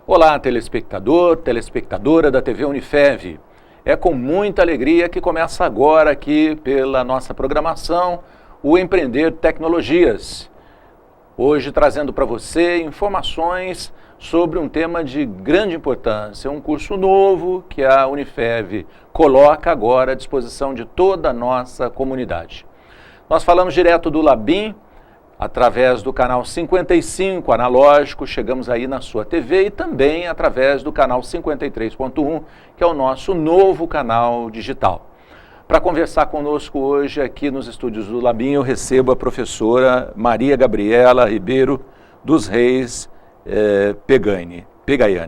Olá, telespectador, telespectadora da TV Unifev. É com muita alegria que começa agora aqui pela nossa programação o Empreender Tecnologias. Hoje trazendo para você informações sobre um tema de grande importância, um curso novo que a Unifev coloca agora à disposição de toda a nossa comunidade. Nós falamos direto do Labim, através do canal 55 analógico, chegamos aí na sua TV e também através do canal 53.1, que é o nosso novo canal digital. Para conversar conosco hoje aqui nos estúdios do Labim, eu recebo a professora Maria Gabriela Ribeiro dos Reis Pegaiani,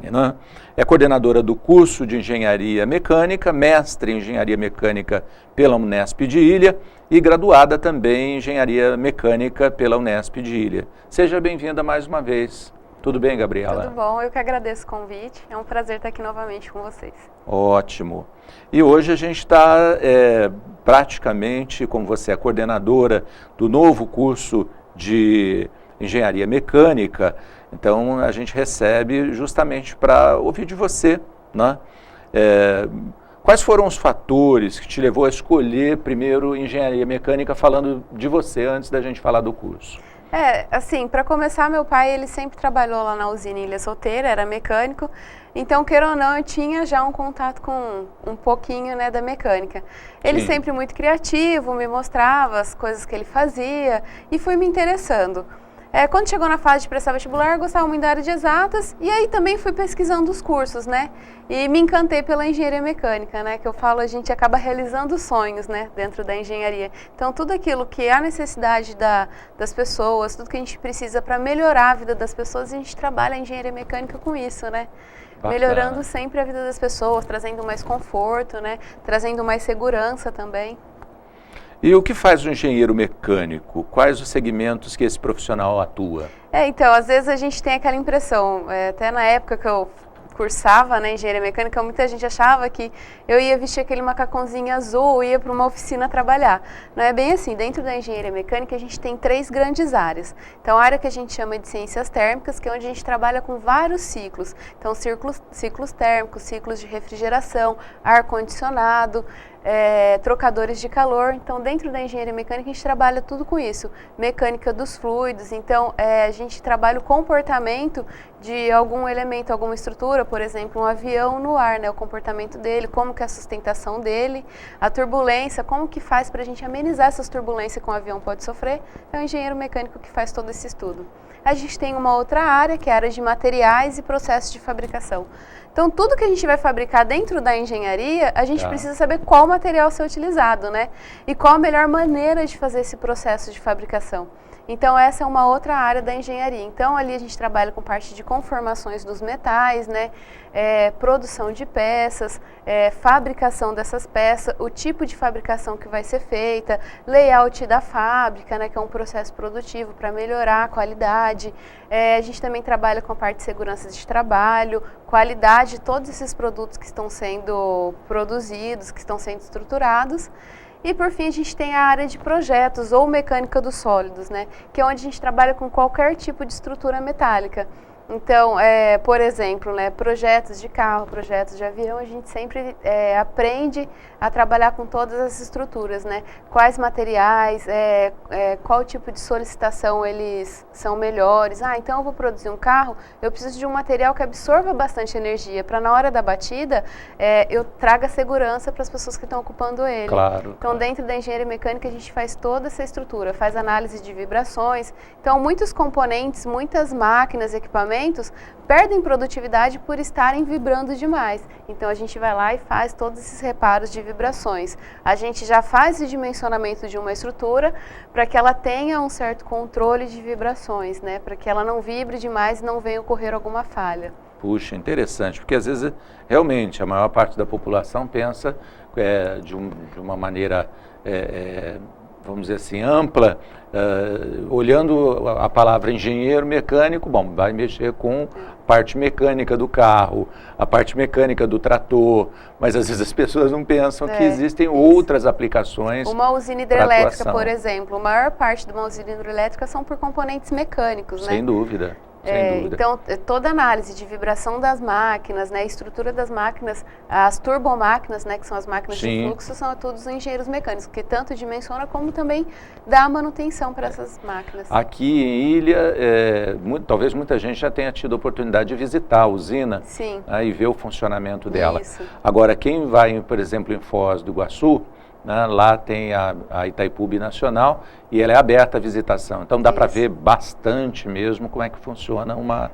né? É coordenadora do curso de Engenharia Mecânica, mestre em Engenharia Mecânica pela Unesp de Ilha e graduada também em Engenharia Mecânica pela Unesp de Ilha. Seja bem-vinda mais uma vez. Tudo bem, Gabriela? Tudo bom, eu que agradeço o convite. É um prazer estar aqui novamente com vocês. Ótimo. E hoje a gente está praticamente, como você é coordenadora do novo curso de Engenharia Mecânica, então a gente recebe justamente para ouvir de você, né? Quais foram os fatores que te levou a escolher primeiro Engenharia Mecânica, falando de você antes da gente falar do curso? Assim, para começar, meu pai, ele sempre trabalhou lá na usina Ilha Solteira, era mecânico, então, queira ou não, eu tinha já um contato com um pouquinho, né, da mecânica. Ele sempre muito criativo, me mostrava as coisas que ele fazia e fui me interessando. Quando chegou na fase de prestar vestibular, eu gostava muito da área de exatas e aí também fui pesquisando os cursos, né? E me encantei pela engenharia mecânica, né? Que eu falo, a gente acaba realizando sonhos, né? Dentro da engenharia. Então, tudo aquilo que é a necessidade das pessoas, tudo que a gente precisa para melhorar a vida das pessoas, a gente trabalha a engenharia mecânica com isso, né? Bacana. Melhorando sempre a vida das pessoas, trazendo mais conforto, né? Trazendo mais segurança também. E o que faz o engenheiro mecânico? Quais os segmentos que esse profissional atua? Então, às vezes a gente tem aquela impressão, até na época que eu cursava, né, engenharia mecânica, muita gente achava que eu ia vestir aquele macacãozinho azul, ia para uma oficina trabalhar. Não é bem assim. Dentro da engenharia mecânica a gente tem 3 grandes áreas. Então, a área que a gente chama de ciências térmicas, que é onde a gente trabalha com vários ciclos. Então, ciclos térmicos, ciclos de refrigeração, ar-condicionado, trocadores de calor. Então, dentro da engenharia mecânica a gente trabalha tudo com isso, mecânica dos fluidos. Então, a gente trabalha o comportamento de algum elemento, alguma estrutura, por exemplo, um avião no ar, né? O comportamento dele, como que é a sustentação dele, a turbulência, como que faz para a gente amenizar essas turbulências que um avião pode sofrer. É o engenheiro mecânico que faz todo esse estudo. A gente tem uma outra área, que é a área de materiais e processos de fabricação. Então, tudo que a gente vai fabricar dentro da engenharia, a gente precisa saber qual material ser utilizado, né? E qual a melhor maneira de fazer esse processo de fabricação. Então, essa é uma outra área da engenharia. Então, ali a gente trabalha com parte de conformações dos metais, né? Produção de peças, fabricação dessas peças, o tipo de fabricação que vai ser feita, layout da fábrica, né? Que é um processo produtivo para melhorar a qualidade. A gente também trabalha com a parte de segurança de trabalho, qualidade de todos esses produtos que estão sendo produzidos, que estão sendo estruturados. E, por fim, a gente tem a área de projetos ou mecânica dos sólidos, né? Que é onde a gente trabalha com qualquer tipo de estrutura metálica. Então, por exemplo, né, projetos de carro, projetos de avião, a gente sempre aprende a trabalhar com todas as estruturas, né? Quais materiais, qual tipo de solicitação eles são melhores. Então eu vou produzir um carro, eu preciso de um material que absorva bastante energia, para na hora da batida eu traga segurança para as pessoas que estão ocupando ele. Claro. Então, dentro da engenharia mecânica, a gente faz toda essa estrutura, faz análise de vibrações. Então, muitos componentes, muitas máquinas, equipamentos, perdem produtividade por estarem vibrando demais. Então, a gente vai lá e faz todos esses reparos de vibrações. A gente já faz o dimensionamento de uma estrutura para que ela tenha um certo controle de vibrações, né? Para que ela não vibre demais e não venha ocorrer alguma falha. Puxa, interessante, porque às vezes, realmente, a maior parte da população pensa de uma maneira vamos dizer assim, ampla, olhando a palavra engenheiro mecânico, bom, vai mexer com a parte mecânica do carro, a parte mecânica do trator, mas às vezes as pessoas não pensam que existem outras aplicações. Uma usina hidrelétrica, por exemplo, a maior parte de uma usina hidrelétrica são por componentes mecânicos, né? Sem dúvida. Então, toda análise de vibração das máquinas, né, estrutura das máquinas, as turbomáquinas, né, que são as máquinas de fluxo, são todos engenheiros mecânicos, que tanto dimensiona como também dá manutenção para essas máquinas. Aqui em Ilha, talvez muita gente já tenha tido a oportunidade de visitar a usina e ver o funcionamento dela. Isso. Agora, quem vai, por exemplo, em Foz do Iguaçu, né, lá tem a Itaipu Binacional e ela é aberta à visitação. Então dá para ver bastante mesmo como é que funciona uma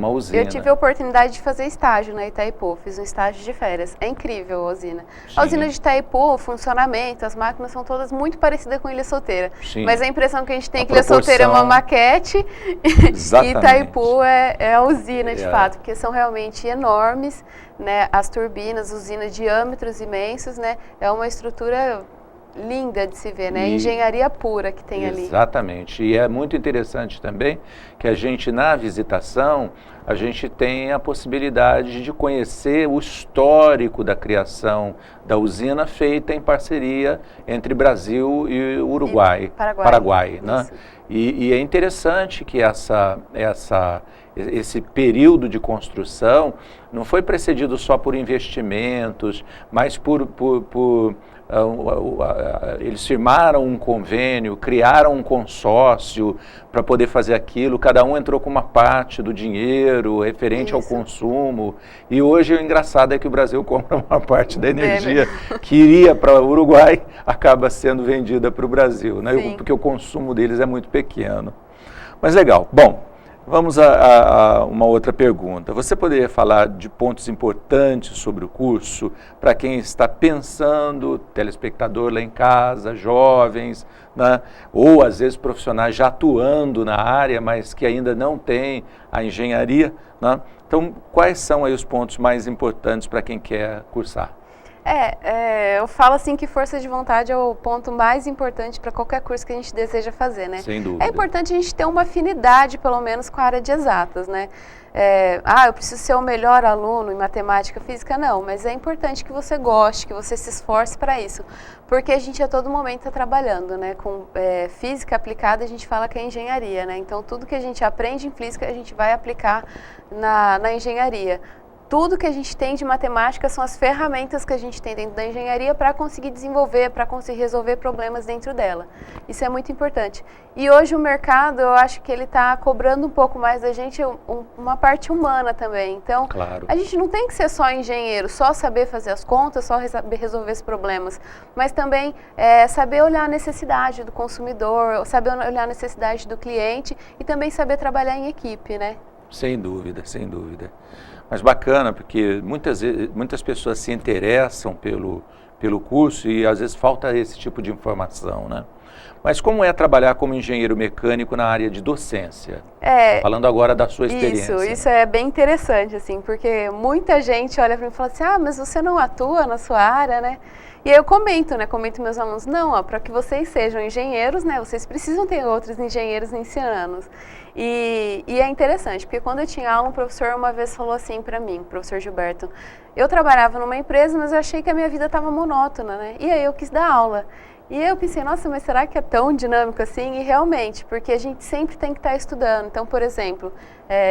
usina. Eu tive a oportunidade de fazer estágio na Itaipu, fiz um estágio de férias. É incrível a usina. A usina de Itaipu, o funcionamento, as máquinas são todas muito parecidas com Ilha Solteira. Mas a impressão que a gente tem é que Ilha Solteira é uma maquete e Itaipu é a usina de fato, porque são realmente enormes, né, as turbinas, usinas, diâmetros imensos, né, é uma estrutura linda de se ver, né, engenharia pura que tem ali. Exatamente, e é muito interessante também que a gente na visitação, a gente tem a possibilidade de conhecer o histórico da criação da usina feita em parceria entre Brasil e Uruguai, Paraguai, né? E é interessante que esse período de construção não foi precedido só por investimentos, mas eles firmaram um convênio, criaram um consórcio para poder fazer aquilo, cada um entrou com uma parte do dinheiro referente ao consumo, e hoje o engraçado é que o Brasil compra uma parte da energia que iria para o Uruguai, acaba sendo vendida para o Brasil, né? Porque o consumo deles é muito pequeno. Mas legal, bom, vamos a uma outra pergunta. Você poderia falar de pontos importantes sobre o curso para quem está pensando, telespectador lá em casa, jovens, né? Ou às vezes profissionais já atuando na área, mas que ainda não têm a engenharia, né? Então, quais são aí os pontos mais importantes para quem quer cursar? Eu falo assim que força de vontade é o ponto mais importante para qualquer curso que a gente deseja fazer, né? Sem dúvida. É importante a gente ter uma afinidade, pelo menos, com a área de exatas, né? Eu preciso ser o melhor aluno em matemática, física, não, mas é importante que você goste, que você se esforce para isso, porque a gente a todo momento está trabalhando, né? Com física aplicada, a gente fala que é engenharia, né? Então, tudo que a gente aprende em física, a gente vai aplicar na engenharia. Tudo que a gente tem de matemática são as ferramentas que a gente tem dentro da engenharia para conseguir desenvolver, para conseguir resolver problemas dentro dela. Isso é muito importante. E hoje o mercado, eu acho que ele está cobrando um pouco mais da gente uma parte humana também. Então, a gente não tem que ser só engenheiro, só saber fazer as contas, só saber resolver os problemas, mas também saber olhar a necessidade do consumidor, saber olhar a necessidade do cliente e também saber trabalhar em equipe, né? Sem dúvida, sem dúvida. Mas bacana, porque muitas pessoas se interessam pelo curso e às vezes falta esse tipo de informação, né? Mas como é trabalhar como engenheiro mecânico na área de docência? Falando agora da sua experiência. Isso é bem interessante, assim, porque muita gente olha para mim e fala assim, mas você não atua na sua área, né? E aí eu comento meus alunos, não, para que vocês sejam engenheiros, né, vocês precisam ter outros engenheiros ensinando. E é interessante, porque quando eu tinha aula, um professor uma vez falou assim para mim, o professor Gilberto, eu trabalhava numa empresa, mas eu achei que a minha vida estava monótona, né? E aí eu quis dar aula. E aí eu pensei, nossa, mas será que é tão dinâmico assim? E realmente, porque a gente sempre tem que estar estudando. Então, por exemplo,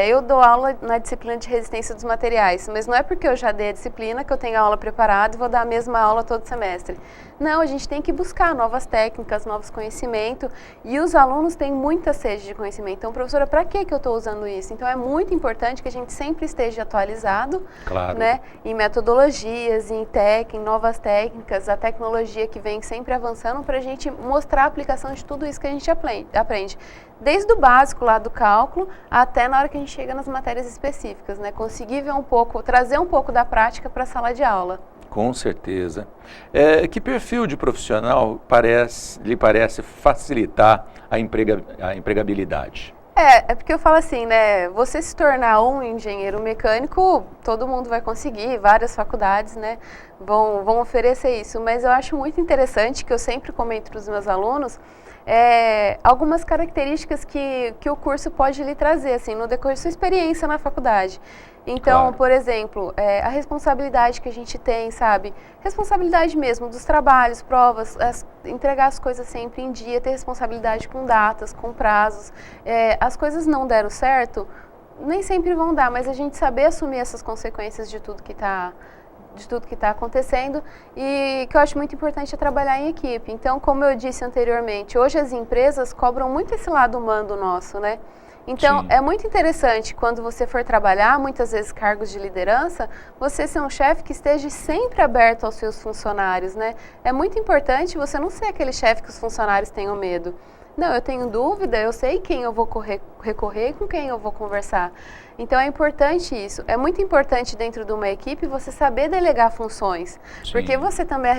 eu dou aula na disciplina de resistência dos materiais, mas não é porque eu já dei a disciplina que eu tenho a aula preparada e vou dar a mesma aula todo semestre. Não, a gente tem que buscar novas técnicas, novos conhecimentos, e os alunos têm muita sede de conhecimento. Então, professora, para que eu estou usando isso? Então, é muito importante que a gente sempre esteja atualizado, né, em metodologias, em novas técnicas, a tecnologia que vem sempre avançando para a gente mostrar a aplicação de tudo isso que a gente aprende. Desde o básico lá do cálculo até na hora que a gente chega nas matérias específicas, né? Conseguir ver trazer um pouco da prática para a sala de aula. Com certeza. Que perfil de profissional lhe parece facilitar a empregabilidade? É porque eu falo assim, né? Você se tornar um engenheiro mecânico, todo mundo vai conseguir, várias faculdades, né? Vão oferecer isso. Mas eu acho muito interessante, que eu sempre comento para os meus alunos, algumas características que o curso pode lhe trazer, assim, no decorrer da sua experiência na faculdade. Então, Claro. por exemplo, a responsabilidade que a gente tem, sabe? Responsabilidade mesmo dos trabalhos, provas, entregar as coisas sempre em dia, ter responsabilidade com datas, com prazos. As coisas não deram certo, nem sempre vão dar, mas a gente saber assumir essas consequências de tudo que está acontecendo, e que eu acho muito importante é trabalhar em equipe. Então, como eu disse anteriormente, hoje as empresas cobram muito esse lado humano nosso, né? Então, Sim. é muito interessante quando você for trabalhar, muitas vezes cargos de liderança, você ser um chefe que esteja sempre aberto aos seus funcionários, né? É muito importante você não ser aquele chefe que os funcionários tenham medo. Não, eu tenho dúvida, eu sei quem eu vou recorrer e com quem eu vou conversar. Então é importante isso. É muito importante dentro de uma equipe você saber delegar funções. Sim. Porque você também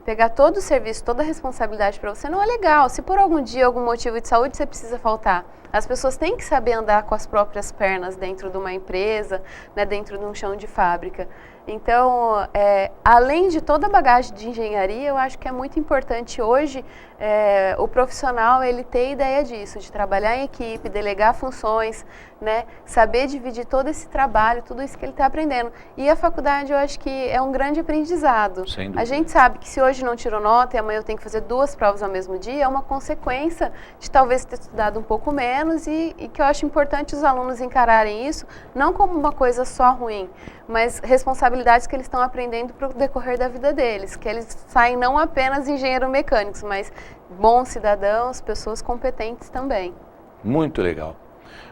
pegar todo o serviço, toda a responsabilidade para você não é legal. Se por algum dia, algum motivo de saúde você precisa faltar, as pessoas têm que saber andar com as próprias pernas dentro de uma empresa, né, dentro de um chão de fábrica. Então, além de toda a bagagem de engenharia, eu acho que é muito importante hoje o profissional ele ter ideia disso, de trabalhar em equipe, delegar funções, né, saber dividir todo esse trabalho, tudo isso que ele está aprendendo. E a faculdade eu acho que é um grande aprendizado. Sem dúvida. A gente sabe que se hoje não tirou nota e amanhã eu tenho que fazer 2 provas ao mesmo dia, é uma consequência de talvez ter estudado um pouco menos, e que eu acho importante os alunos encararem isso não como uma coisa só ruim, mas responsabilidades que eles estão aprendendo para o decorrer da vida deles, que eles saem não apenas engenheiros mecânicos, mas bons cidadãos, pessoas competentes também. Muito legal.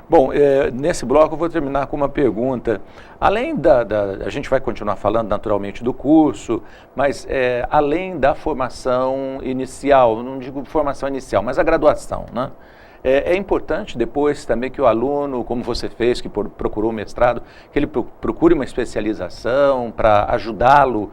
Bom, nesse bloco eu vou terminar com uma pergunta. Além a gente vai continuar falando naturalmente do curso, mas além da formação inicial, não digo formação inicial, mas a graduação, né? É importante depois também que o aluno, como você fez, que procurou o mestrado, que ele procure uma especialização para ajudá-lo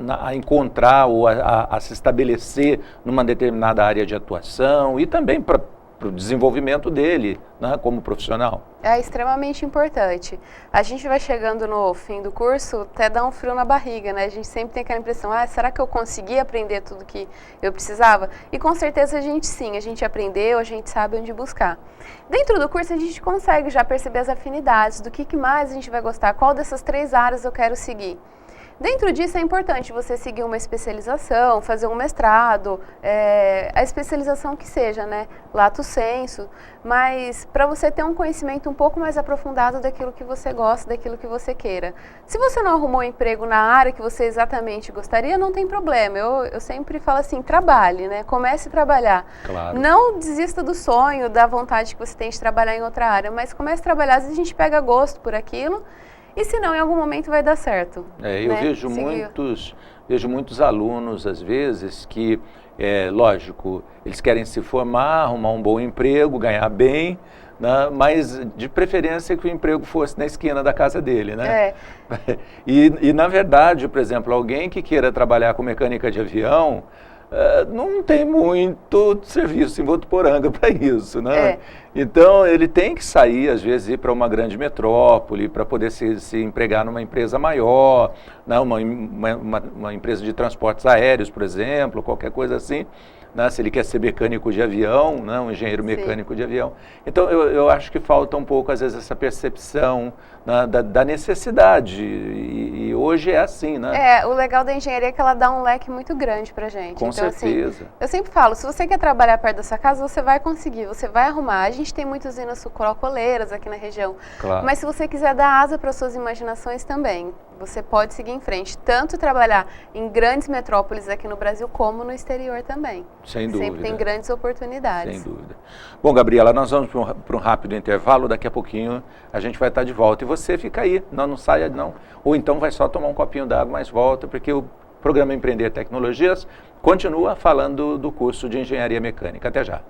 a encontrar ou a se estabelecer numa determinada área de atuação, e também para o desenvolvimento dele, né, como profissional. É extremamente importante. A gente vai chegando no fim do curso, até dá um frio na barriga, né? A gente sempre tem aquela impressão, será que eu consegui aprender tudo que eu precisava? E com certeza a gente aprendeu, a gente sabe onde buscar. Dentro do curso a gente consegue já perceber as afinidades, do que mais a gente vai gostar, qual dessas 3 áreas eu quero seguir. Dentro disso é importante você seguir uma especialização, fazer um mestrado, a especialização que seja, né, lato sensu, mas para você ter um conhecimento um pouco mais aprofundado daquilo que você gosta, daquilo que você queira. Se você não arrumou um emprego na área que você exatamente gostaria, não tem problema. Eu sempre falo assim, trabalhe, né, comece a trabalhar. Claro. Não desista do sonho, da vontade que você tem de trabalhar em outra área, mas comece a trabalhar, às vezes a gente pega gosto por aquilo, e se não, em algum momento vai dar certo. Eu vejo muitos alunos, às vezes, que, lógico, eles querem se formar, arrumar um bom emprego, ganhar bem, né, mas de preferência que o emprego fosse na esquina da casa dele, né? E, na verdade, por exemplo, alguém que queira trabalhar com mecânica de avião, não tem muito serviço em Votuporanga para isso, né? Então, ele tem que sair, às vezes, ir para uma grande metrópole para poder se empregar numa empresa maior, né? uma empresa de transportes aéreos, por exemplo, qualquer coisa assim, né? Se ele quer ser mecânico de avião, né? Um engenheiro mecânico de avião. Então, eu acho que falta um pouco, às vezes, essa percepção, né, da necessidade, e hoje é assim, né? O legal da engenharia é que ela dá um leque muito grande pra gente. Com certeza. Assim, eu sempre falo, se você quer trabalhar perto da sua casa, você vai conseguir, você vai arrumar. A gente tem muitas usinas sucroalcooleiras aqui na região, Claro. Mas se você quiser dar asa para suas imaginações também, você pode seguir em frente, tanto trabalhar em grandes metrópoles aqui no Brasil, como no exterior também. Sem dúvida. Sempre tem grandes oportunidades. Sem dúvida. Bom, Gabriela, nós vamos para um rápido intervalo, daqui a pouquinho a gente vai estar de volta. E você fica aí, não saia não. Ou então vai só tomar um copinho d'água, mas volta, porque o programa Empreender Tecnologias continua falando do curso de Engenharia Mecânica. Até já.